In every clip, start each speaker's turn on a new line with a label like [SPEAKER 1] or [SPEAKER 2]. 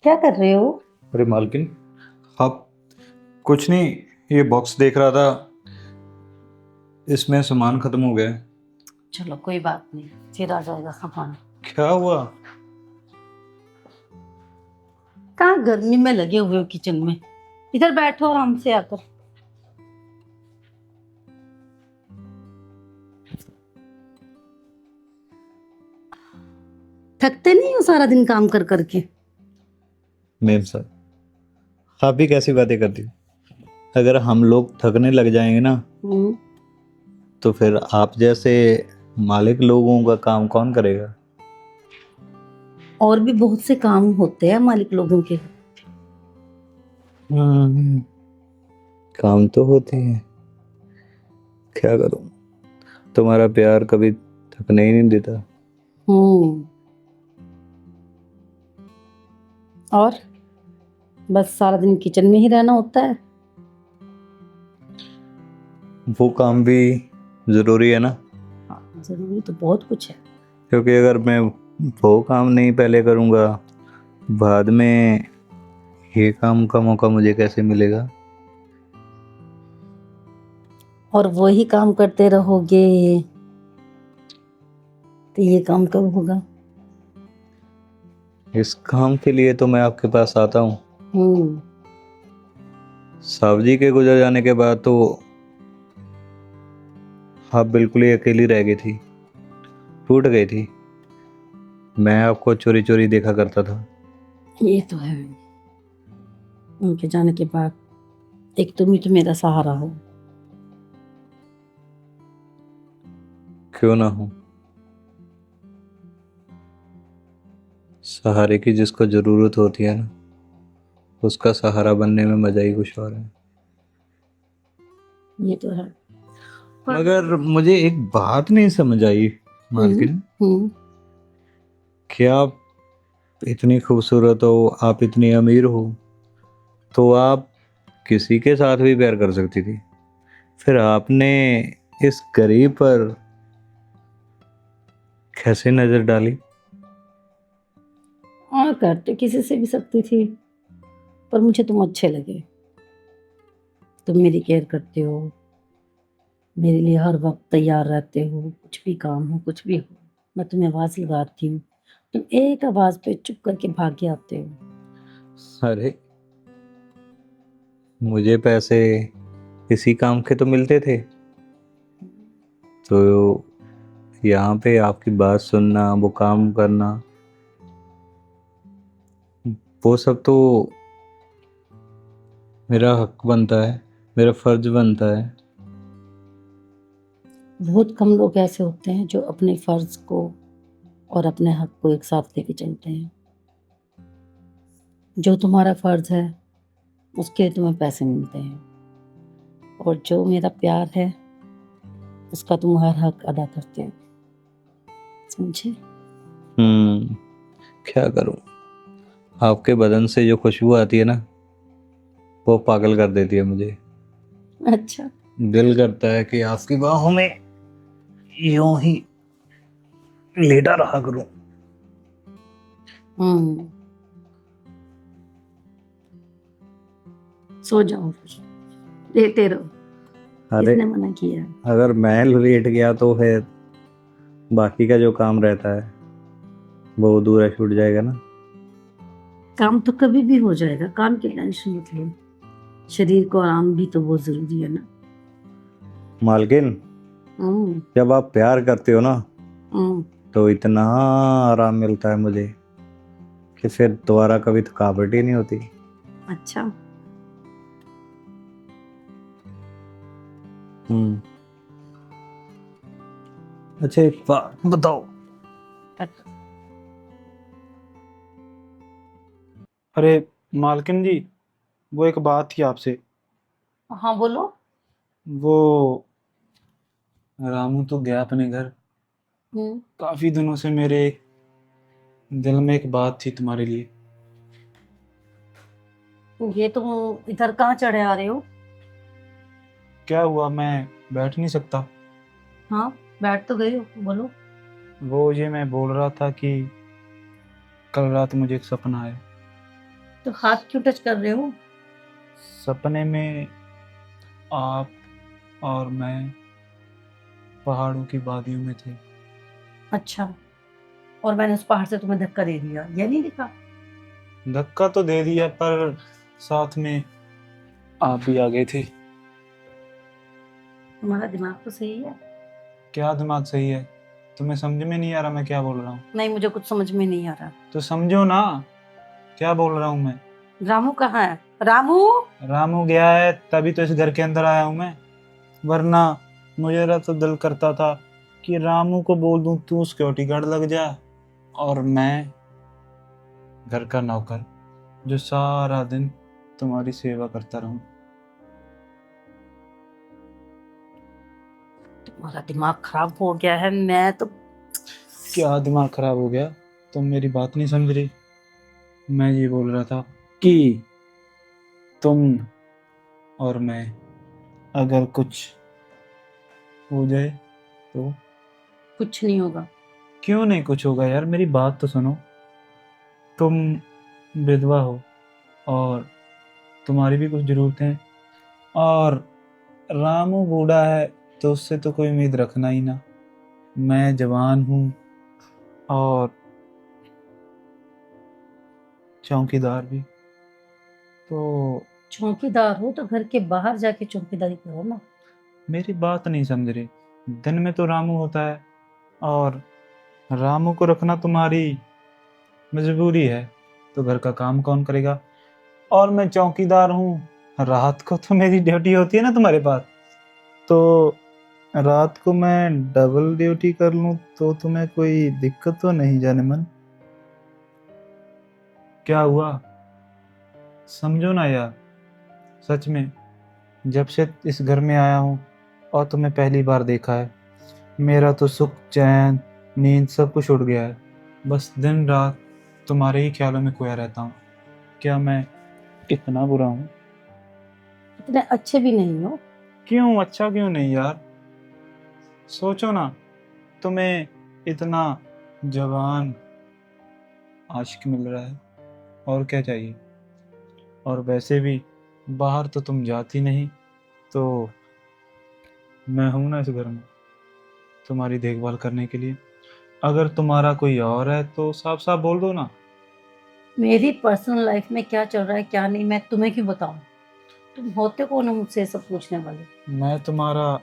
[SPEAKER 1] क्या कर रहे हो?
[SPEAKER 2] अरे मालकिन, आप कुछ नहीं, ये बॉक्स देख रहा था, इसमें सामान खत्म हो गया है।
[SPEAKER 1] चलो कोई बात नहीं, फिर आ जाएगा सामान।
[SPEAKER 2] क्या हुआ?
[SPEAKER 1] कहाँ गर्मी में लगे हुए हो किचन में? इधर बैठो आराम से आकर। थकते नहीं हो सारा दिन काम कर करके?
[SPEAKER 2] मेम साहब, आप भी कैसी बातें करती हो? अगर हम लोग थकने लग जाएंगे ना,
[SPEAKER 1] हम्म।
[SPEAKER 2] तो फिर आप जैसे मालिक लोगों का काम कौन करेगा?
[SPEAKER 1] और भी बहुत से काम होते हैं मालिक लोगों के।
[SPEAKER 2] हम्म, काम तो होते हैं, क्या करूं? तुम्हारा प्यार कभी थकने ही नहीं देता।
[SPEAKER 1] हम्म। और बस सारा दिन किचन में ही रहना होता है?
[SPEAKER 2] वो काम भी जरूरी है ना,
[SPEAKER 1] हाँ, जरूरी तो बहुत कुछ है।
[SPEAKER 2] क्योंकि अगर मैं वो काम नहीं पहले करूंगा, बाद में ये काम का मौका मुझे कैसे मिलेगा?
[SPEAKER 1] और वही काम करते रहोगे तो ये काम कब होगा?
[SPEAKER 2] इस काम के लिए तो मैं आपके पास आता हूँ।
[SPEAKER 1] हम्म।
[SPEAKER 2] साहब जी के गुजर जाने के बाद तो आप बिल्कुल ही अकेली रह गई थी, टूट गई थी। मैं आपको चोरी चोरी देखा करता था।
[SPEAKER 1] ये तो है। उनके जाने के बाद एक तुम ही तो मेरा सहारा हो।
[SPEAKER 2] क्यों ना हो? सहारे की जिसको जरूरत होती है ना, उसका सहारा बनने में मजा ही कुछ और है।
[SPEAKER 1] ये तो है। पर
[SPEAKER 2] मगर मुझे एक बात नहीं समझ आई
[SPEAKER 1] हम्म।
[SPEAKER 2] मालकिन,
[SPEAKER 1] हम्म।
[SPEAKER 2] कि आप इतनी खूबसूरत हो, आप इतनी अमीर हो, तो आप किसी के साथ भी प्यार कर सकती थी। फिर आपने इस गरीब पर कैसे नजर डाली?
[SPEAKER 1] और कर तो किसी से भी सकती थी, पर मुझे तुम अच्छे लगे। तुम मेरी केयर करते हो, मेरे लिए हर वक्त तैयार रहते हो, कुछ भी काम हो कुछ भी हो मैं तुम्हें आवाज लगाती हूँ, तुम एक आवाज पे चुप करके भाग के आते हो।
[SPEAKER 2] अरे, मुझे पैसे इसी काम के तो मिलते थे, तो यहाँ पे आपकी बात सुनना, वो काम करना, वो सब तो मेरा हक बनता है, मेरा फर्ज बनता है।
[SPEAKER 1] बहुत कम लोग ऐसे होते हैं जो अपने फर्ज को और अपने हक को एक साथ लेके चलते हैं। जो तुम्हारा फर्ज है उसके लिए तुम्हें पैसे मिलते हैं, और जो मेरा प्यार है उसका तुम हर हक अदा करते हो। समझे?
[SPEAKER 2] हम्म, क्या करूं? आपके बदन से जो खुशबू आती है ना, वो पागल कर देती है मुझे।
[SPEAKER 1] अच्छा।
[SPEAKER 2] दिल करता है कि आपकी बाहों में यूं ही लेटा रहा करूं।
[SPEAKER 1] हम्म। सो जाओ फिर, लेटे रहो।
[SPEAKER 2] अरे,
[SPEAKER 1] किसने मना किया?
[SPEAKER 2] अगर मैं लेट गया तो फिर बाकी का जो काम रहता है वो अधूरा छूट जाएगा ना।
[SPEAKER 1] काम तो कभी भी हो जाएगा, काम की टेंशन मत लो। शरीर को आराम भी तो बहुत जरूरी है ना।
[SPEAKER 2] मालकिन,
[SPEAKER 1] हम्म।
[SPEAKER 2] जब आप प्यार करते हो ना,
[SPEAKER 1] हम्म।
[SPEAKER 2] तो इतना आराम मिलता है मुझे कि फिर दोबारा कभी थकावट ही नहीं होती।
[SPEAKER 1] अच्छा।
[SPEAKER 2] हम्म। अच्छा, एक बात बताओ।
[SPEAKER 3] अरे मालकिन जी, वो एक बात थी आपसे।
[SPEAKER 1] हाँ बोलो।
[SPEAKER 3] वो रामू तो गया अपने घर।
[SPEAKER 1] हम्म।
[SPEAKER 3] काफी दिनों से मेरे दिल में एक बात थी तुम्हारे लिए।
[SPEAKER 1] ये तुम इधर कहाँ चढ़े आ रहे हो?
[SPEAKER 3] क्या हुआ, मैं बैठ नहीं सकता?
[SPEAKER 1] हाँ, बैठ तो गए हो, बोलो।
[SPEAKER 3] वो ये मैं बोल रहा था कि कल रात मुझे एक सपना आया।
[SPEAKER 1] तो हाथ क्यों टच कर रहे हो?
[SPEAKER 3] सपने में आप और मैं पहाड़ों की वादियों में थे।
[SPEAKER 1] अच्छा, और मैंने उस पहाड़ से तुम्हें धक्का दे दिया, ये नहीं दिखा?
[SPEAKER 3] धक्का तो दे दिया पर साथ में आप भी आ गए थे।
[SPEAKER 1] तुम्हारा दिमाग तो सही है।
[SPEAKER 3] क्या दिमाग सही है? तुम्हें समझ में नहीं आ रहा मैं क्या बोल रहा हूँ?
[SPEAKER 1] नहीं, मुझे कुछ समझ में नहीं आ रहा।
[SPEAKER 3] तो समझो ना क्या बोल रहा हूँ मैं।
[SPEAKER 1] रामू कहाँ है? रामू!
[SPEAKER 3] रामू गया है तभी तो इस घर के अंदर आया हूँ मैं, वरना मुझे तो दिल करता था कि रामू को बोल दूं तू सिक्योरिटी गार्ड लग जा और मैं घर का नौकर जो सारा दिन तुम्हारी सेवा करता रहूं।
[SPEAKER 1] तुम्हारा दिमाग खराब हो गया है। मैं तो
[SPEAKER 3] क्या दिमाग खराब हो गया? तुम मेरी बात नहीं समझ रही। मैं ये बोल रहा था कि तुम और मैं अगर कुछ हो जाए तो।
[SPEAKER 1] कुछ नहीं होगा।
[SPEAKER 3] क्यों नहीं कुछ होगा यार, मेरी बात तो सुनो। तुम विधवा हो और तुम्हारी भी कुछ जरूरतें हैं, और रामू बूढ़ा है तो उससे तो कोई उम्मीद रखना ही ना। मैं जवान हूँ और चौकीदार भी, तो
[SPEAKER 1] चौकीदार हो तो घर के बाहर जाके चौकीदारी करो ना।
[SPEAKER 3] मेरी बात नहीं समझ रही। दिन में तो रामू होता है और रामू को रखना तुम्हारी मजबूरी है, तो घर का काम कौन करेगा? और मैं चौकीदार हूँ, रात को तो मेरी ड्यूटी होती है ना तुम्हारे पास, तो रात को मैं डबल ड्यूटी कर लूँ तो तुम्हें कोई दिक्कत तो नहीं जाने मन? क्या हुआ? समझो ना यार, सच में जब से इस घर में आया हूँ और तुम्हें पहली बार देखा है, मेरा तो सुख चैन नींद सब कुछ उड़ गया है। बस दिन रात तुम्हारे ही ख्यालों में खोया रहता हूँ। क्या मैं इतना बुरा हूँ?
[SPEAKER 1] इतने अच्छे भी नहीं हो।
[SPEAKER 3] क्यों अच्छा क्यों नहीं यार? सोचो ना, तुम्हें इतना जवान आशिक मिल रहा है, और क्या चाहिए? और वैसे भी बाहर तो तुम जाती नहीं, तो मैं हूं ना इस घर में तुम्हारी देखभाल करने के लिए। अगर तुम्हारा कोई और है तो साफ साफ बोल दो ना।
[SPEAKER 1] मेरी पर्सनल लाइफ में क्या चल रहा है क्या नहीं मैं तुम्हें क्यों बताऊं? तुम होते कौन हो मुझसे ये सब पूछने वाले?
[SPEAKER 3] मैं तुम्हारा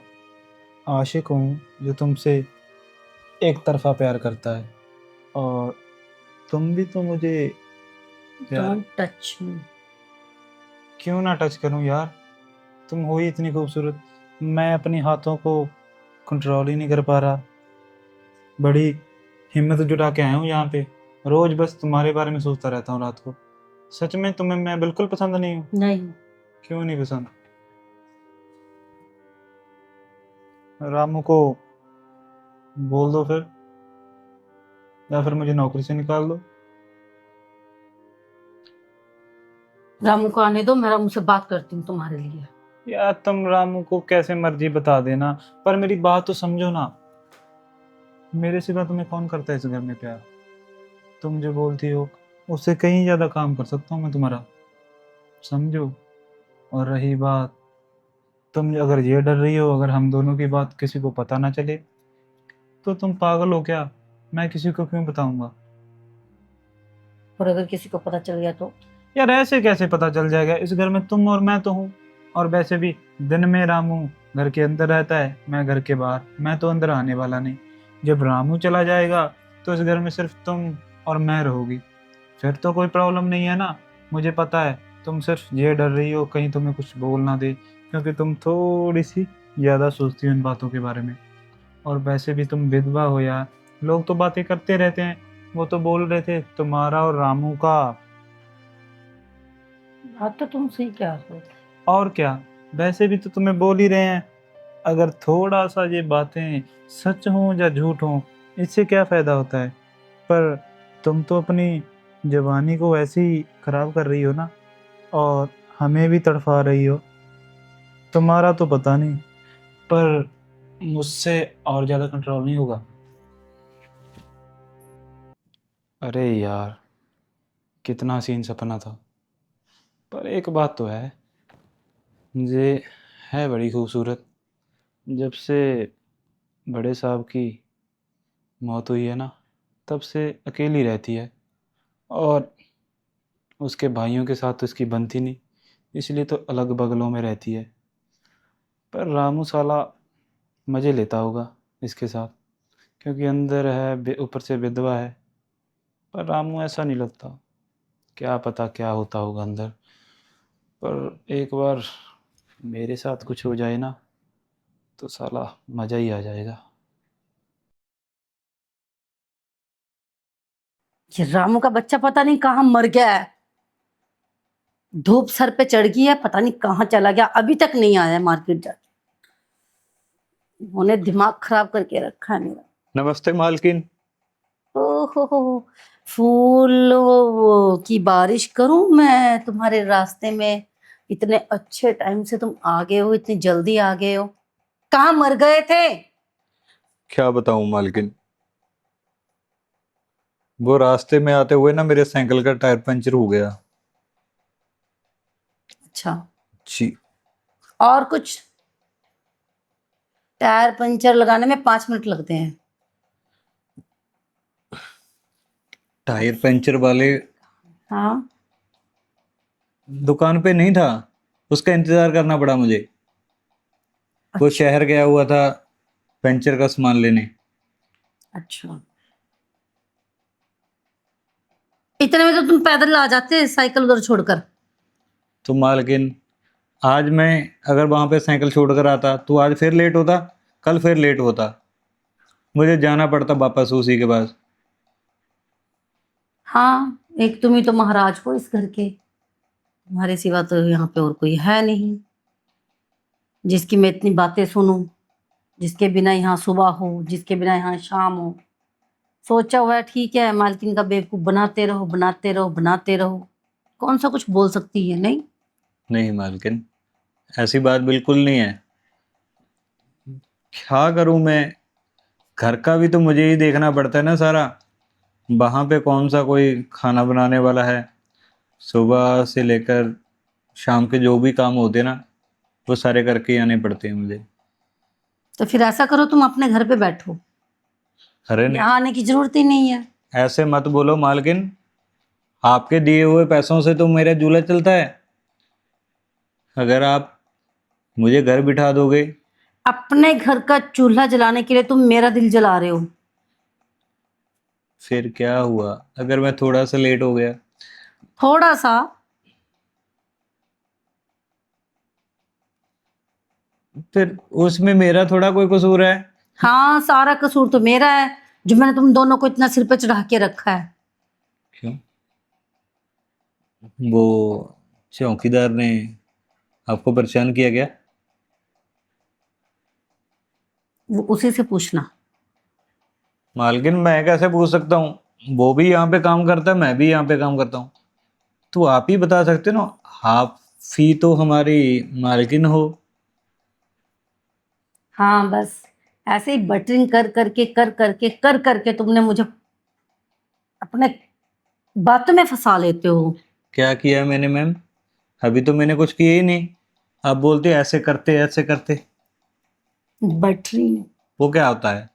[SPEAKER 3] आशिक हूँ जो तुमसे एक तरफा प्यार करता है, और तुम भी तो मुझे प्यार।
[SPEAKER 1] Don't touch me.
[SPEAKER 3] क्यों ना टच करूं यार? तुम हो ही इतनी खूबसूरत, मैं अपने हाथों को कंट्रोल ही नहीं कर पा रहा। बड़ी हिम्मत जुटा के आया हूँ यहाँ पे, रोज बस तुम्हारे बारे में सोचता रहता हूँ रात को। सच में तुम्हें मैं बिल्कुल पसंद नहीं हूँ?
[SPEAKER 1] नहीं।
[SPEAKER 3] क्यों नहीं पसंद? रामू को बोल दो फिर, या फिर मुझे नौकरी से निकाल दो।
[SPEAKER 1] रामू को आने दो, मैं रामू से बात करती हूँ तुम्हारे लिए।
[SPEAKER 3] यार तुम रामू को कैसे मर्जी बता देना, पर मेरी बात तो समझो ना। मेरे सिवा तुम्हें कौन करता है इस घर में प्यार? तुम जो बोलती हो उससे कहीं ज्यादा काम कर सकता हूँ मैं तुम्हारा, समझो। और रही बात, तुम अगर ये डर रही हो अगर हम दोनों की बात किसी को पता ना चले, तो तुम पागल हो क्या? मैं किसी को क्यों बताऊंगा?
[SPEAKER 1] और अगर किसी को पता चल गया तो?
[SPEAKER 3] यार ऐसे कैसे पता चल जाएगा? इस घर में तुम और मैं तो हूँ। और वैसे भी दिन में रामू घर के अंदर रहता है, मैं घर के बाहर, मैं तो अंदर आने वाला नहीं। जब रामू चला जाएगा तो इस घर में सिर्फ तुम और मैं रहोगी, फिर तो कोई प्रॉब्लम नहीं है ना। मुझे पता है तुम सिर्फ ये डर रही हो कहीं तुम्हें कुछ बोल ना दे, क्योंकि तुम थोड़ी सी ज़्यादा सोचती हो इन बातों के बारे में। और वैसे भी तुम विधवा हो यार, लोग तो बातें करते रहते हैं। वो तो बोल रहे थे तुम्हारा और रामू का।
[SPEAKER 1] बात तो तुम सही कह रहे हो।
[SPEAKER 3] और क्या, वैसे भी तो तुम्हें बोल ही रहे हैं। अगर थोड़ा सा ये बातें सच हों या झूठ हों, इससे क्या फ़ायदा होता है? पर तुम तो अपनी जवानी को ऐसे ही खराब कर रही हो ना, और हमें भी तड़फा रही हो। तुम्हारा तो पता नहीं, पर मुझसे और ज़्यादा कंट्रोल नहीं होगा। अरे यार, कितना हसीन सपना था। पर एक बात तो है, ये है बड़ी खूबसूरत। जब से बड़े साहब की मौत हुई है ना, तब से अकेली रहती है, और उसके भाइयों के साथ तो इसकी बनती नहीं, इसलिए तो अलग बगलों में रहती है। पर रामू साला मज़े लेता होगा इसके साथ, क्योंकि अंदर है, ऊपर से विधवा है। पर रामू ऐसा नहीं लगता, क्या पता क्या होता होगा अंदर। पर एक बार मेरे साथ कुछ हो जाए ना, तो साला मज़ा ही आ जाएगा।
[SPEAKER 1] ये रामू का बच्चा पता नहीं कहाँ मर गया है। धूप सर पे चढ़ गई है, पता नहीं कहाँ चला गया, अभी तक नहीं आया है मार्केट जाके। उन्होंने दिमाग खराब करके रखा है मेरा।
[SPEAKER 2] नमस्ते मालकिन।
[SPEAKER 1] ओहो, फूलों की बारिश करूं मैं तुम्हारे रास्ते में। इतने अच्छे टाइम से तुम आ गए हो, इतनी जल्दी आ गए हो। कहाँ मर गए थे?
[SPEAKER 2] क्या बताऊं मालकिन, वो रास्ते में आते हुए ना मेरे साइकिल का टायर पंचर हो गया।
[SPEAKER 1] अच्छा,
[SPEAKER 2] जी।
[SPEAKER 1] और कुछ? टायर पंचर लगाने में 5 मिनट लगते हैं।
[SPEAKER 2] टायर पंचर वाले
[SPEAKER 1] हाँ,
[SPEAKER 2] दुकान पे नहीं था, उसका इंतजार करना पड़ा मुझे। वो
[SPEAKER 1] अच्छा
[SPEAKER 2] शहर गया हुआ था पंचर का सामान लेने।
[SPEAKER 1] अच्छा। इतने में तो तुम पैदल आ जाते, साइकिल उधर छोड़कर।
[SPEAKER 2] तो मालकिन, आज मैं अगर वहां पे साइकिल छोड़कर आता तो आज फिर लेट होता, कल फिर लेट होता, मुझे जाना पड़ता वापस उसी के पास।
[SPEAKER 1] हाँ, एक तुम ही तो महाराज हो इस घर के। तुम्हारे सिवा तो यहाँ पे और कोई है नहीं जिसकी मैं इतनी बातें सुनूं, जिसके बिना यहाँ सुबह हो, जिसके बिना यहाँ शाम हो। सोचा हुआ है, ठीक है, मालकिन का बेवकूफ बनाते रहो, बनाते रहो, बनाते रहो। कौन सा कुछ बोल सकती है? नहीं।
[SPEAKER 2] नहीं मालकिन, ऐसी बात बिल्कुल नहीं है। क्या करूं मैं, घर का भी तो मुझे ही देखना पड़ता है ना सारा। वहां पे कौन सा कोई खाना बनाने वाला है। सुबह से लेकर शाम के जो भी काम होते हैं ना, वो सारे करके ही आने पड़ते हैं मुझे।
[SPEAKER 1] तो फिर ऐसा करो, तुम अपने घर पे बैठो,
[SPEAKER 2] अरे नहीं,
[SPEAKER 1] यहाँ आने की जरूरत ही नहीं है।
[SPEAKER 2] ऐसे मत बोलो मालकिन। आपके दिए हुए पैसों से तो मेरा चूल्हा चलता है। अगर आप मुझे घर बिठा दोगे।
[SPEAKER 1] अपने घर का चूल्हा जलाने के लिए तुम मेरा दिल जला रहे हो।
[SPEAKER 2] फिर क्या हुआ अगर मैं थोड़ा सा लेट हो गया?
[SPEAKER 1] थोड़ा सा?
[SPEAKER 2] फिर उसमें मेरा थोड़ा कोई कसूर है?
[SPEAKER 1] हाँ, सारा कसूर तो मेरा है, जो मैंने तुम दोनों को इतना सिर पे चढ़ा के रखा है।
[SPEAKER 2] क्यों? वो चौकीदार ने आपको परेशान किया क्या?
[SPEAKER 1] वो उसी से पूछना।
[SPEAKER 2] मालकिन, मैं कैसे पूछ सकता हूँ? वो भी यहाँ पे काम करता है, मैं भी यहाँ पे काम करता हूँ। तो आप ही बता सकते हो ना। आप ही तो हमारी मालकिन हो।
[SPEAKER 1] हाँ, बस ऐसे ही बटरिंग कर करके तुमने मुझे अपने बातों में फंसा लेते हो।
[SPEAKER 2] क्या किया मैंने मैम? अभी तो मैंने कुछ किया ही नहीं। आप बोलते ऐसे करते ऐसे करते।
[SPEAKER 1] बटरिंग?
[SPEAKER 2] वो क्या होता है?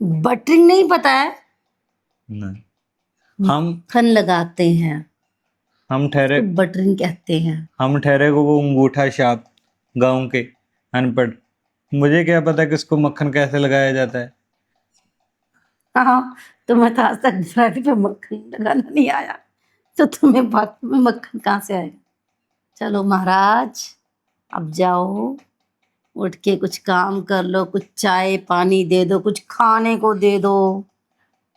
[SPEAKER 1] बटरिंग नहीं पता है?
[SPEAKER 2] नहीं। हम
[SPEAKER 1] मक्खन लगाते हैं,
[SPEAKER 2] हम ठहरे
[SPEAKER 1] उसको बटरिंग कहते हैं।
[SPEAKER 2] हम ठहरे को वो अंगूठा छाप, गांव के अनपढ़। मुझे क्या पता किसको मक्खन कैसे लगाया जाता है।
[SPEAKER 1] हाँ, तुम्हें तो आज तक ब्रेड पे मक्खन लगाना नहीं आया, तो तुम्हें बात में मक्खन कहाँ से आएगा? चलो महाराज, अब जाओ, उठ के कुछ काम कर लो, कुछ चाय पानी दे दो, कुछ खाने को दे दो।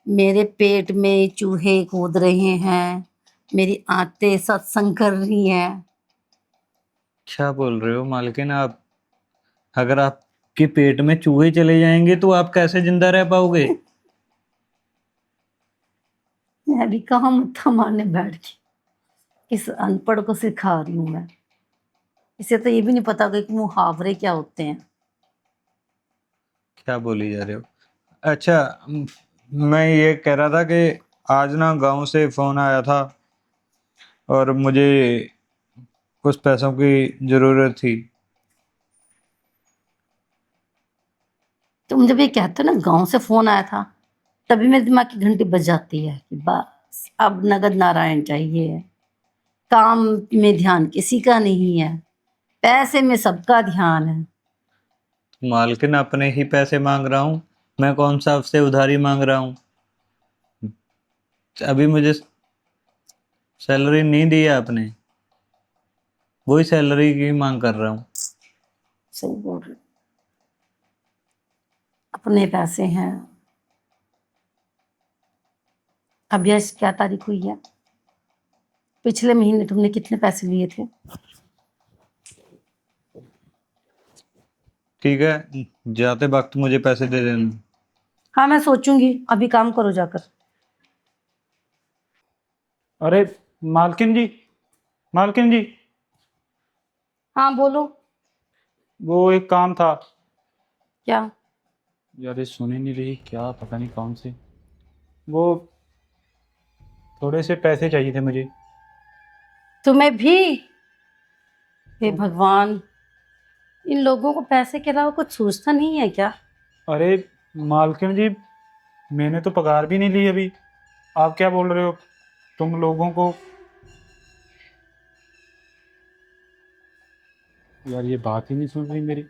[SPEAKER 1] मेरे पेट में चूहे कूद रहे हैं, मेरी आंतें सत्संग कर रही हैं।
[SPEAKER 2] क्या बोल रहे हो मालकिन आप? अगर आपके पेट में चूहे चले जाएंगे तो आप कैसे जिंदा रह पाओगे?
[SPEAKER 1] मैं भी कहाँ मत्था मारने बैठ गई, इस अनपढ़ को सिखा रही हूँ मैं। इसे तो ये भी नहीं पता कि मुहावरे क्या होते हैं।
[SPEAKER 2] क्या बोली जा रहे हो? अच्छा, मैं ये कह रहा था कि आज ना गांव से फोन आया था, और मुझे कुछ पैसों की ज़रूरत थी।
[SPEAKER 1] तुम जब ये कहते हो ना गांव से फोन आया था, तभी मेरे दिमाग की घंटी बज जाती है कि बस अब नगद नारायण चाहिए। काम में ध्यान किसी का नहीं है, पैसे में सबका ध्यान है।
[SPEAKER 2] मालकिन अपने ही पैसे मांग रहा हूँ, मैं कौन सा आपसे उधारी मांग रहा हूँ। अभी मुझे सैलरी नहीं दी है आपने, वही सैलरी की मांग कर रहा हूँ।
[SPEAKER 1] सही बोल रहे हो। अपने पैसे हैं। अभी आज क्या तारीख हुई है? पिछले महीने तुमने कितने पैसे लिए थे?
[SPEAKER 2] ठीक है, जाते वक्त मुझे पैसे दे देना।
[SPEAKER 1] हाँ, मैं सोचूंगी। अभी काम करो जाकर।
[SPEAKER 3] अरे मालकिन जी, मालकिन जी,
[SPEAKER 1] हाँ बोलो।
[SPEAKER 3] वो एक काम था।
[SPEAKER 1] क्या?
[SPEAKER 3] यार ये सुन ही नहीं रही, क्या पता नहीं कौन से। वो थोड़े से पैसे चाहिए थे मुझे।
[SPEAKER 1] तुम्हें भी? हे भगवान, इन लोगों को पैसे के अलावा कुछ सोचता नहीं है क्या?
[SPEAKER 3] अरे मालकिन जी, मैंने तो पगार भी नहीं ली अभी। आप क्या बोल रहे हो? तुम लोगों को। यार ये बात ही नहीं सुन रही मेरी।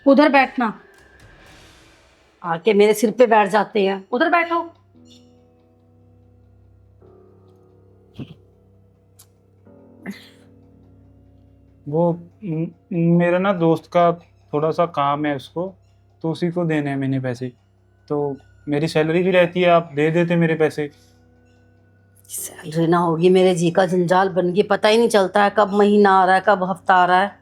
[SPEAKER 1] उधर बैठना। आके मेरे सिर पे बैठ जाते हैं। उधर बैठो।
[SPEAKER 3] वो मेरा ना दोस्त का थोड़ा सा काम है उसको, तो उसी को देने हैं मैंने पैसे। तो मेरी सैलरी भी रहती है, आप दे देते मेरे पैसे।
[SPEAKER 1] सैलरी ना होगी, मेरे जी का जंजाल बन गई। पता ही नहीं चलता है कब महीना आ रहा है, कब हफ्ता आ रहा है।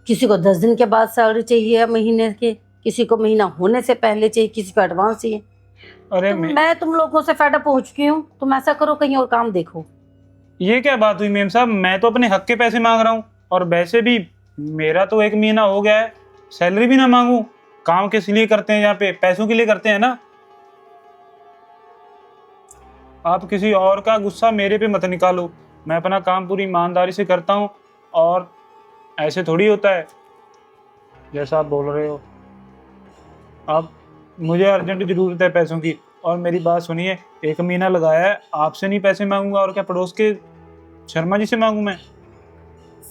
[SPEAKER 1] किसी को 10 दिन के बाद सैलरी चाहिए महीने के, किसी को महीना होने से पहले चाहिए, किसी को एडवांस चाहिए।
[SPEAKER 3] अरे
[SPEAKER 1] मैं तुम लोगों से फेड अप हो चुकी हूँ। तुम ऐसा करो, कहीं और काम देखो।
[SPEAKER 3] ये क्या बात हुई मेम साहब? मैं तो अपने हक के पैसे मांग रहा हूँ, और वैसे भी मेरा तो 1 महीना हो गया है, सैलरी भी ना मांगू। काम किस लिए करते हैं यहाँ पे? पैसों के लिए करते हैं ना। आप किसी और का गुस्सा मेरे पे मत निकालो। मैं अपना काम पूरी ईमानदारी से करता हूँ, और ऐसे थोड़ी होता है जैसा आप बोल रहे हो। अब मुझे अर्जेंट ज़रूरत है पैसों की, और मेरी बात सुनिए। 1 महीना लगाया है, आपसे नहीं पैसे मांगूंगा और क्या पड़ोस के शर्मा जी से मांगू मैं?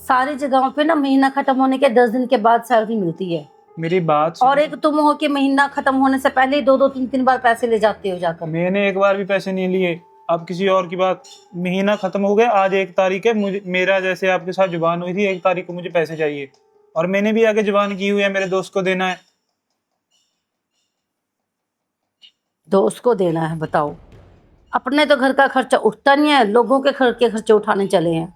[SPEAKER 1] सारी जगहों पे ना महीना खत्म होने के 10 दिन के बाद सैलरी मिलती है।
[SPEAKER 3] मेरी बात
[SPEAKER 1] और
[SPEAKER 3] सुनिए।
[SPEAKER 1] एक तुम हो कि महीना खत्म होने से पहले ही 2-2 3-3 बार पैसे ले जाते हो जाकर।
[SPEAKER 3] मैंने एक बार भी पैसे नहीं लिए। अब किसी और की बात। महीना खत्म हो गया, आज 1 तारीख है। मुझे मेरा जैसे आपके साथ जुबान हुई थी, 1 तारीख को मुझे पैसे चाहिए, और मैंने भी आगे जुबान की हुई है, मेरे दोस्त को देना है।
[SPEAKER 1] दोस्त को देना है? बताओ, अपने तो घर का खर्चा उठता नहीं है, लोगों के घर के खर्चे उठाने चले हैं।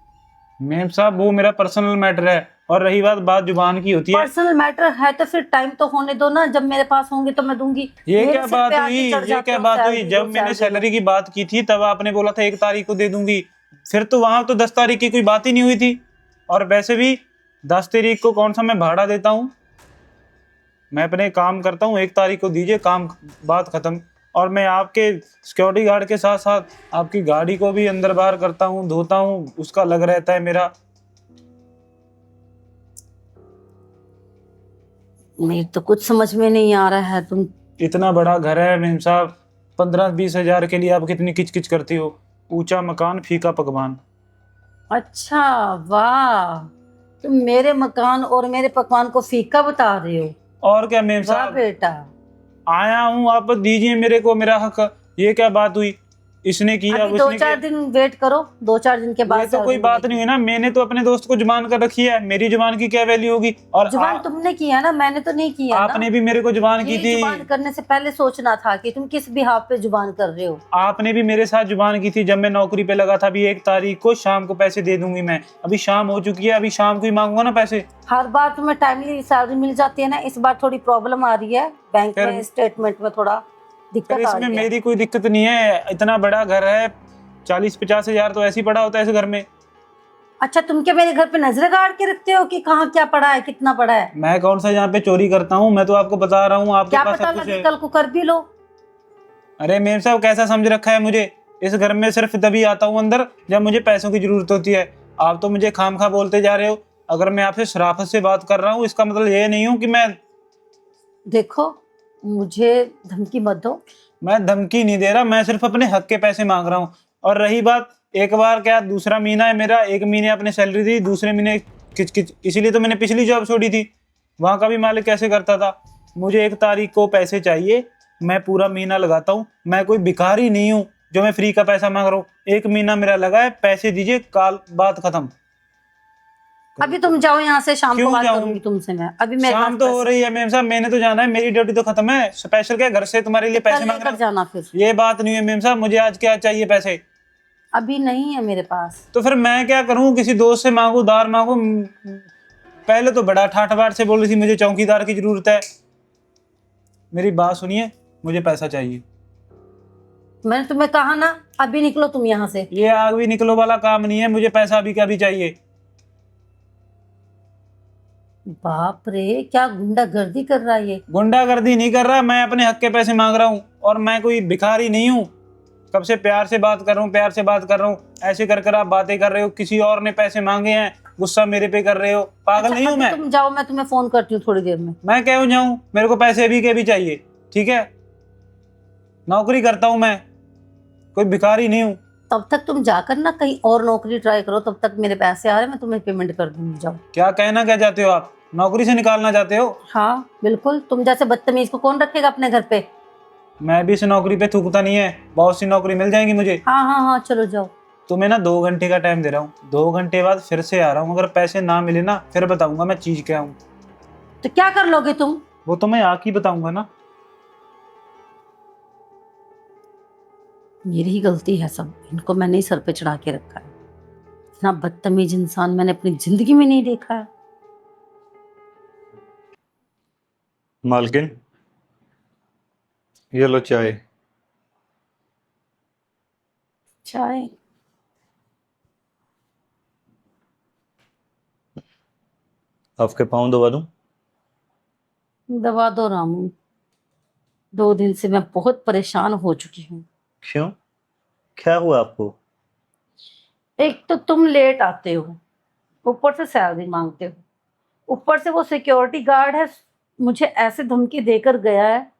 [SPEAKER 3] मेम साहब वो मेरा पर्सनल मैटर है, और रही बात जुबान की होती है।
[SPEAKER 1] पर्सनल मैटर है तो फिर टाइम तो होने दो ना, जब मेरे पास होंगे तो मैं दूंगी।
[SPEAKER 3] ये
[SPEAKER 1] मेरे
[SPEAKER 3] क्या
[SPEAKER 1] सिर
[SPEAKER 3] बात
[SPEAKER 1] पे
[SPEAKER 3] हुई?
[SPEAKER 1] आके चढ़
[SPEAKER 3] ये
[SPEAKER 1] जाते
[SPEAKER 3] क्या
[SPEAKER 1] हो,
[SPEAKER 3] बात हुई?
[SPEAKER 1] सैलरी
[SPEAKER 3] जब
[SPEAKER 1] दो,
[SPEAKER 3] मैंने
[SPEAKER 1] सैलरी
[SPEAKER 3] सैलरी
[SPEAKER 1] दो।
[SPEAKER 3] की बात की थी तब आपने बोला था 1 तारीख को दे दूंगी। फिर तो वहां तो 10 तारीख की कोई बात ही नहीं हुई थी। और वैसे भी 10 तारीख को कौन सा मैं भाड़ा देता हूँ? मैं अपने काम करता हूँ, 1 तारीख को दीजिए, काम, बात खत्म। और मैं आपके सिक्योरिटी गार्ड के साथ साथ आपकी गाड़ी को भी अंदर बाहर करता हूँ, धोता हूँ, उसका अलग रहता है मेरा।
[SPEAKER 1] मेरे तो कुछ समझ में नहीं आ रहा है। तुम
[SPEAKER 3] इतना बड़ा घर है मेम साहब, 15-20 हज़ार के लिए आप कितनी किचकिच करती हो? ऊंचा मकान, फीका पकवान।
[SPEAKER 1] अच्छा, वाह, तुम मेरे मकान और मेरे पकवान को फीका बता रहे हो?
[SPEAKER 3] और क्या मेम
[SPEAKER 1] वाह
[SPEAKER 3] साहब,
[SPEAKER 1] बेटा।
[SPEAKER 3] आया हूँ, आप दीजिए मेरे को मेरा हक। ये क्या बात हुई? इसने किया,
[SPEAKER 1] अभी
[SPEAKER 3] उसने
[SPEAKER 1] 2-4
[SPEAKER 3] किया।
[SPEAKER 1] दिन वेट करो, 2-4 दिन के बाद
[SPEAKER 3] ये तो कोई
[SPEAKER 1] सैलरी
[SPEAKER 3] बात
[SPEAKER 1] मिलेगी।
[SPEAKER 3] नहीं हुई ना। मैंने तो अपने दोस्त को जुबान कर रखी है, मेरी जुबान की क्या वैल्यू होगी? और
[SPEAKER 1] जुबान तुमने किया ना, मैंने तो नहीं किया ना।
[SPEAKER 3] आपने भी मेरे को जुबान की
[SPEAKER 1] ये
[SPEAKER 3] थी।
[SPEAKER 1] जुबान करने से पहले सोचना था कि तुम किस बिहाफ पे जुबान कर रहे हो।
[SPEAKER 3] आपने भी मेरे साथ जुबान की थी जब मैं नौकरी पे लगा था। अभी 1 तारीख को शाम को पैसे दे दूंगी मैं। अभी शाम हो चुकी है, अभी शाम को ही मांगूंगा ना पैसे।
[SPEAKER 1] हर बार तुम्हें टाइमली सैलरी मिल जाती है ना, इस बार थोड़ी प्रॉब्लम आ रही है बैंक
[SPEAKER 3] फिर-
[SPEAKER 1] में, स्टेटमेंट में थोड़ा दिक्कत
[SPEAKER 3] फिर
[SPEAKER 1] आ
[SPEAKER 3] इसमें
[SPEAKER 1] रही है।
[SPEAKER 3] मेरी कोई दिक्कत नहीं है। इतना बड़ा घर है, 40-50 हज़ार तो ऐसे ही पड़ा होता है इस घर में।
[SPEAKER 1] अच्छा, तुम क्या मेरे घर पे नजरें गाड़ के रखते हो कि कहाँ क्या पड़ा है, कितना पड़ा है?
[SPEAKER 3] मैं कौन सा यहाँ पे चोरी करता हूँ? मैं तो आपको बता रहा हूँ, आपके
[SPEAKER 1] क्या
[SPEAKER 3] पास
[SPEAKER 1] पता
[SPEAKER 3] सब कुछ
[SPEAKER 1] लगे
[SPEAKER 3] है।
[SPEAKER 1] कल को कर भी लो।
[SPEAKER 3] अरे मेम साहब कैसा समझ रखा है मुझे? इस घर में सिर्फ तभी आता हूँ अंदर जब मुझे पैसों की जरूरत होती है। आप तो मुझे खामखा बोलते जा रहे हो। अगर मैं आपसे शराफत से बात कर रहा हूँ इसका मतलब ये नहीं हूँ कि
[SPEAKER 1] देखो, मुझे धमकी मत दो।
[SPEAKER 3] मैं धमकी नहीं दे रहा, मैं सिर्फ अपने हक के पैसे मांग रहा हूँ। और रही बात, एक बार क्या दूसरा महीना है मेरा, एक महीने अपने सैलरी दी, दूसरे महीने किच, इसीलिए तो मैंने पिछली जॉब छोड़ी थी। वहां का भी मालिक कैसे करता था। मुझे 1 तारीख को पैसे चाहिए, मैं पूरा महीना लगाता हूँ। मैं कोई भिखारी नहीं हूँ जो मैं फ्री का पैसा मांग रहा हूँ। 1 महीना मेरा लगा है, पैसे दीजिए, काल बात खत्म।
[SPEAKER 1] अभी तुम जाओ यहाँ से, शाम को
[SPEAKER 3] क्यों
[SPEAKER 1] बात
[SPEAKER 3] जाऊं?
[SPEAKER 1] करूंगी तुमसे मैं। अभी मेरे पास
[SPEAKER 3] शाम तो हो
[SPEAKER 1] पैसे
[SPEAKER 3] रही है मेम साहब, मैंने तो जाना है, मेरी ड्यूटी तो खत्म है। स्पेशल क्या घर से तुम्हारे लिए पैसे
[SPEAKER 1] कल
[SPEAKER 3] मांग रहा
[SPEAKER 1] लेकर
[SPEAKER 3] हूँ?
[SPEAKER 1] जाना फिर।
[SPEAKER 3] ये बात नहीं है मेम साहब, मुझे आज क्या चाहिए पैसे।
[SPEAKER 1] अभी नहीं है मेरे पास।
[SPEAKER 3] तो फिर मैं क्या करूं? किसी दोस्त से मांगू, उधार मांगू? पहले तो बड़ा ठाठ बाट से बोल रही थी मुझे चौकीदार की जरूरत है। मेरी बात सुनिए, मुझे पैसा चाहिए।
[SPEAKER 1] मैंने तुम्हें कहा ना, अभी निकलो तुम यहाँ से।
[SPEAKER 3] ये आग भी निकलो वाला काम नहीं है, मुझे पैसा अभी का भी चाहिए।
[SPEAKER 1] बाप रे, क्या गुंडागर्दी कर रहा है ये।
[SPEAKER 3] गुंडागर्दी नहीं कर रहा, मैं अपने हक के पैसे मांग रहा हूँ। और मैं कोई भिखारी नहीं हूँ। कब से प्यार से बात कर रहा हूँ, प्यार से बात कर रहा हूँ। ऐसे कर कर आप बातें कर रहे हो, किसी और ने पैसे मांगे हैं, गुस्सा मेरे पे कर रहे हो। पागल नहीं हूँ
[SPEAKER 1] अभी
[SPEAKER 3] मैं।
[SPEAKER 1] तुम जाओ, मैं तुम्हें फोन करती हूँ थोड़ी देर में।
[SPEAKER 3] मैं क्यों जाऊं? मेरे को पैसे अभी के भी चाहिए, ठीक है? नौकरी करता हूं मैं, कोई भिखारी नहीं हूं।
[SPEAKER 1] तब तक तुम जाकर ना कहीं और नौकरी ट्राई करो, तब तक मेरे पैसे आ रहे हैं, मैं तुम्हें पेमेंट कर दूंगी। जाओ।
[SPEAKER 3] क्या कहना क्या चाहते हो आप? नौकरी से निकालना चाहते हो?
[SPEAKER 1] हाँ बिल्कुल, तुम जैसे बदतमीज को कौन रखेगा अपने घर पे।
[SPEAKER 3] मैं भी इस नौकरी पे थूकता नहीं है, बहुत सी नौकरी मिल जाएगी मुझे।
[SPEAKER 1] हाँ हाँ हाँ, चलो जाओ।
[SPEAKER 3] तो मैं ना 2 घंटे का टाइम दे रहा हूँ, 2 घंटे बाद फिर से आ रहा हूँ। अगर पैसे ना मिले ना, फिर बताऊंगा मैं चीज क्या हूँ।
[SPEAKER 1] तो क्या कर लोगे तुम?
[SPEAKER 3] वो तो मैं आके बताऊंगा ना।
[SPEAKER 1] मेरी ही गलती है सब, इनको मैंने ही सर पे चढ़ा के रखा है। इतना बदतमीज इंसान मैंने अपनी जिंदगी में नहीं देखा है।
[SPEAKER 2] मालकिन, ये लो चाय।
[SPEAKER 1] चाय?
[SPEAKER 2] आपके पाँव दबा दूं?
[SPEAKER 1] दवा दो रामू, 2 दिन से मैं बहुत परेशान हो चुकी हूँ।
[SPEAKER 2] क्यों, क्या हुआ आपको?
[SPEAKER 1] एक तो तुम लेट आते हो, ऊपर से सैलरी मांगते हो, ऊपर से वो सिक्योरिटी गार्ड है, मुझे ऐसे धमकी देकर गया है।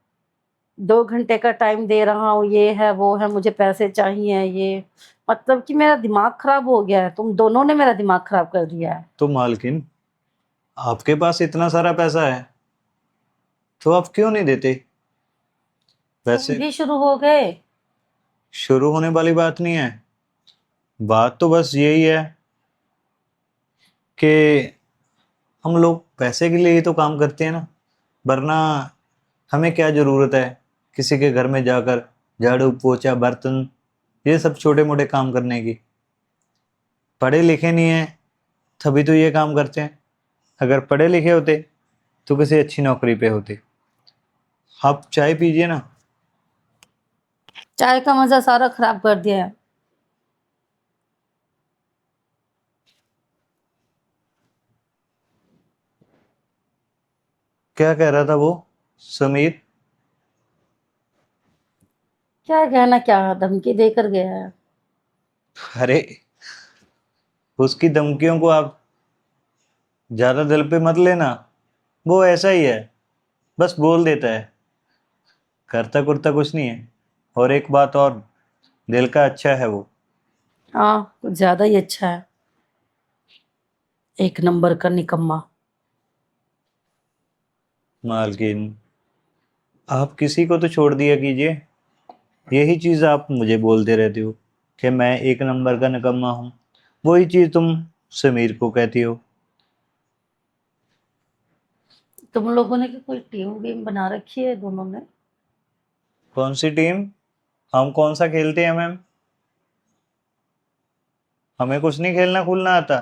[SPEAKER 1] 2 घंटे का टाइम दे रहा हूँ, ये है वो है, मुझे पैसे चाहिए, ये मतलब कि मेरा दिमाग खराब हो गया है। तुम दोनों ने मेरा दिमाग खराब कर दिया है।
[SPEAKER 2] तो मालकिन, आपके पास इतना सारा पैसा है तो आप क्यों नहीं देते?
[SPEAKER 1] तुम
[SPEAKER 2] वैसे
[SPEAKER 1] भी शुरू हो गए।
[SPEAKER 2] शुरू होने वाली बात नहीं है, बात तो बस यही है कि हम लोग पैसे के लिए ही तो काम करते हैं ना। वरना हमें क्या ज़रूरत है किसी के घर में जाकर झाड़ू पोछा बर्तन ये सब छोटे मोटे काम करने की। पढ़े लिखे नहीं हैं तभी तो ये काम करते हैं। अगर पढ़े लिखे होते तो किसी अच्छी नौकरी पे होते। आप चाय पीजिए ना।
[SPEAKER 1] चाय का मजा सारा खराब कर दिया है।
[SPEAKER 2] क्या कह रहा था वो समीर?
[SPEAKER 1] क्या कहना, क्या धमकी देकर गया है।
[SPEAKER 2] अरे, उसकी धमकियों को आप ज़्यादा दिल पे मत लेना। वो ऐसा ही है, बस बोल देता है, करता कुरता कुछ नहीं है। और एक बात और, दिल का अच्छा है वो।
[SPEAKER 1] हाँ, कुछ ज्यादा ही अच्छा है। एक नंबर का निकम्मा।
[SPEAKER 2] मालकिन, आप किसी को तो छोड़ दिया कीजिए। यही चीज़ आप मुझे बोलते रहते हो कि मैं एक नंबर का निकम्मा हूँ। वही चीज़ तुम समीर को कहती हो।
[SPEAKER 1] तुम लोगों ने क्या कोई टीम गेम बना रखी है दोनों ने?
[SPEAKER 2] कौन सी टीम? हम कौन सा खेलते हैं मैम? हमें कुछ नहीं खेलना खुलना आता।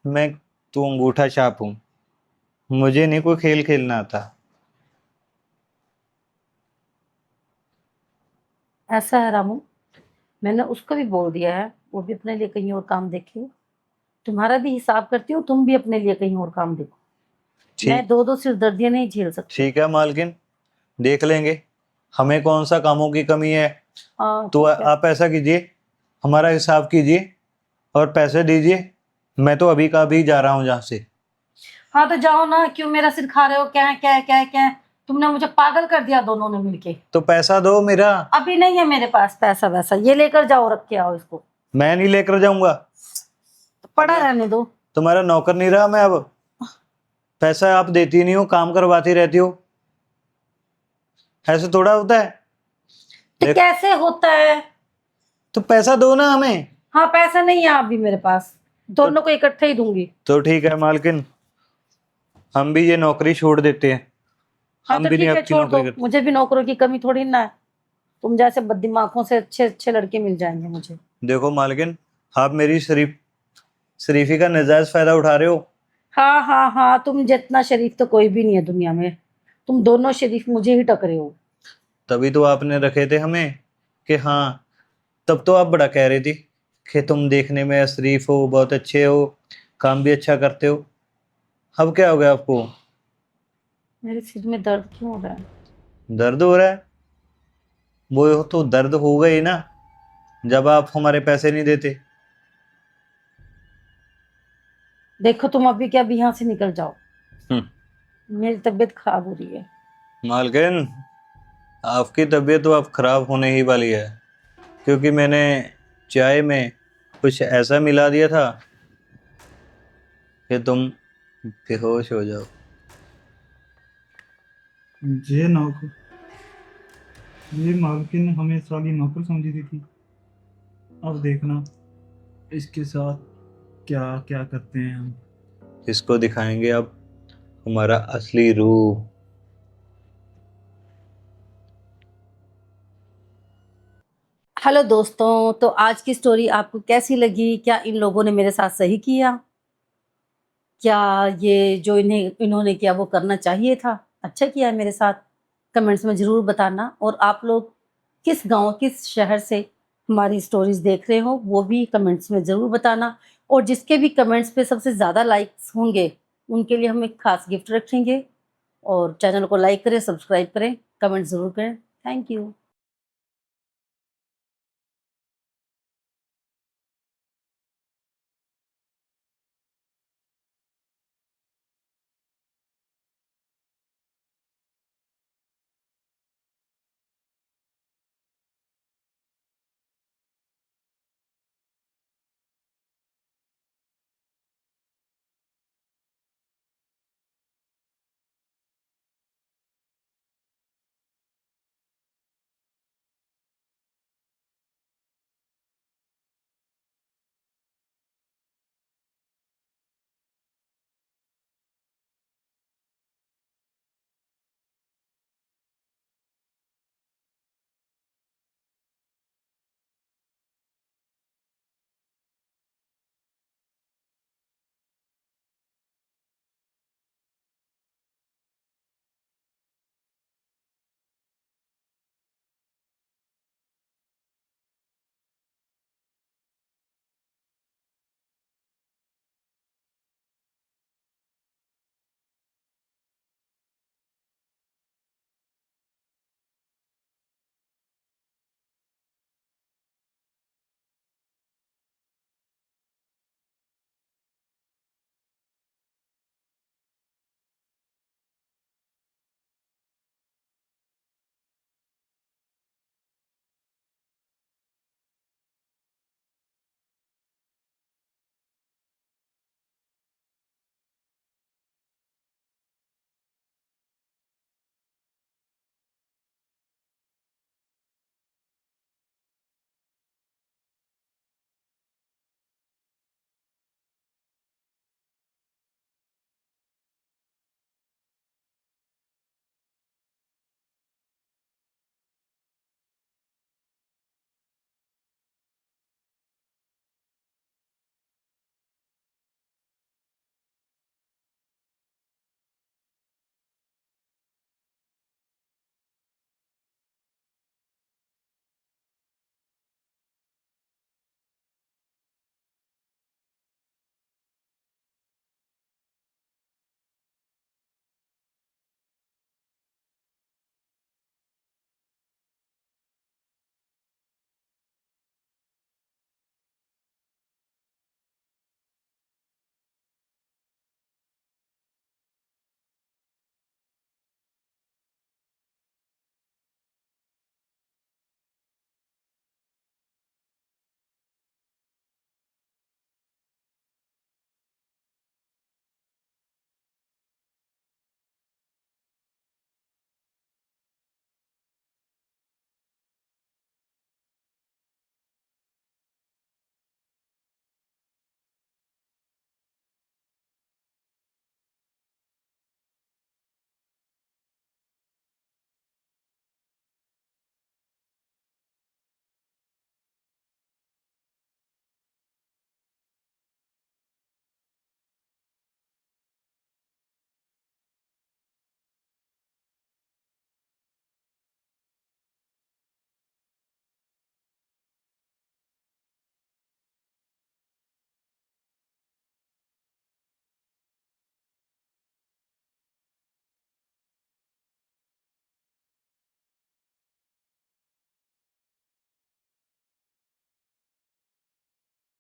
[SPEAKER 2] मैं तो अंगूठा छाप हूँ, मुझे नहीं कोई खेल खेलना आता।
[SPEAKER 1] ऐसा है रामू, मैंने उसको भी बोल दिया है, वो भी अपने लिए कहीं और काम देखे। तुम्हारा भी हिसाब करती हूँ, तुम भी अपने लिए कहीं और काम देखो। मैं
[SPEAKER 2] ठीक,
[SPEAKER 1] दो दो सिरदर्दियां नहीं झेल सकती।
[SPEAKER 2] ठीक है मालकिन, देख लेंगे। हमें कौन सा कामों की कमी है।
[SPEAKER 1] हाँ
[SPEAKER 2] तो
[SPEAKER 1] ठीक है।
[SPEAKER 2] आप ऐसा कीजिए, हमारा हिसाब कीजिए और पैसे दीजिए। मैं तो अभी का अभी जा रहा हूँ यहाँ से।
[SPEAKER 1] हाँ तो जाओ ना, क्यों मेरा सिर खा रहे हो? क्या क्या क्या क्या, तुमने मुझे पागल कर दिया दोनों ने मिलके।
[SPEAKER 2] तो पैसा दो मेरा।
[SPEAKER 1] अभी नहीं है मेरे पास पैसा वैसा, ये लेकर जाओ, रख के आओ इसको।
[SPEAKER 2] मैं नहीं लेकर जाऊंगा।
[SPEAKER 1] तो पड़ा
[SPEAKER 2] मैं
[SPEAKER 1] रहने दो।
[SPEAKER 2] तुम्हारा नौकर नहीं रहा मैं अब। पैसा आप देती नहीं हो, काम करवाती रहती हो। ऐसे थोड़ा होता है।
[SPEAKER 1] तो
[SPEAKER 2] देख,
[SPEAKER 1] कैसे होता है?
[SPEAKER 2] तो पैसा दो ना हमें।
[SPEAKER 1] हाँ पैसा नहीं है अभी मेरे पास, दोनों को इकट्ठे ही दूंगी।
[SPEAKER 2] तो ठीक है मालकिन, हम भी ये नौकरी छोड़ देते हैं।
[SPEAKER 1] हाँ
[SPEAKER 2] हम
[SPEAKER 1] तो
[SPEAKER 2] भी नहीं
[SPEAKER 1] ठीक है,
[SPEAKER 2] आपकी
[SPEAKER 1] छोड़ दो,
[SPEAKER 2] नौकरी करते।
[SPEAKER 1] मुझे भी नौकरों की कमी थोड़ी ना है। तुम जैसे बददिमागों से अच्छे अच्छे लड़के मिल जाएंगे मुझे।
[SPEAKER 2] देखो मालकिन, आप मेरी शरीफी का नजायज फायदा उठा रहे हो।
[SPEAKER 1] हाँ हाँ हाँ, तुम जितना शरीफ तो कोई भी नहीं है दुनिया में। तुम दोनों शरीफ मुझे ही टकरे हो।
[SPEAKER 2] तभी तो आपने रखे थे हमें कि हाँ, तब तो आप बड़ा कह रही थी कि तुम देखने में शरीफ हो, बहुत अच्छे हो, काम भी अच्छा करते हो। अब क्या हो गया आपको?
[SPEAKER 1] मेरे सिर में दर्द क्यों हो रहा है?
[SPEAKER 2] दर्द हो रहा है? वो तो दर्द होगा ही ना, जब आप हमारे पैसे नहीं देते।
[SPEAKER 1] देखो तुम अभी क्या, अभी यहाँ से निकल जाओ, मेरी तबीयत खराब हो रही है।
[SPEAKER 2] मालकिन, आपकी तबीयत तो अब खराब होने ही वाली है, क्योंकि मैंने चाय में कुछ ऐसा मिला दिया था कि तुम बेहोश हो जाओ।
[SPEAKER 3] ये नौकर, ये मालकिन हमें साली नौकर समझी थी। अब देखना इसके साथ क्या क्या करते हैं हम।
[SPEAKER 2] इसको दिखाएंगे अब हमारा असली रूप।
[SPEAKER 1] हेलो दोस्तों, तो आज की स्टोरी आपको कैसी लगी? क्या इन लोगों ने मेरे साथ सही किया? क्या ये जो इन्होंने किया वो करना चाहिए था? अच्छा किया है मेरे साथ? कमेंट्स में ज़रूर बताना। और आप लोग किस गांव, किस शहर से हमारी स्टोरीज देख रहे हो वो भी कमेंट्स में ज़रूर बताना। और जिसके भी कमेंट्स पे सबसे ज़्यादा लाइक्स होंगे उनके लिए हम एक खास गिफ्ट रखेंगे। और चैनल को लाइक करें, सब्सक्राइब करें, कमेंट ज़रूर करें। Thank you.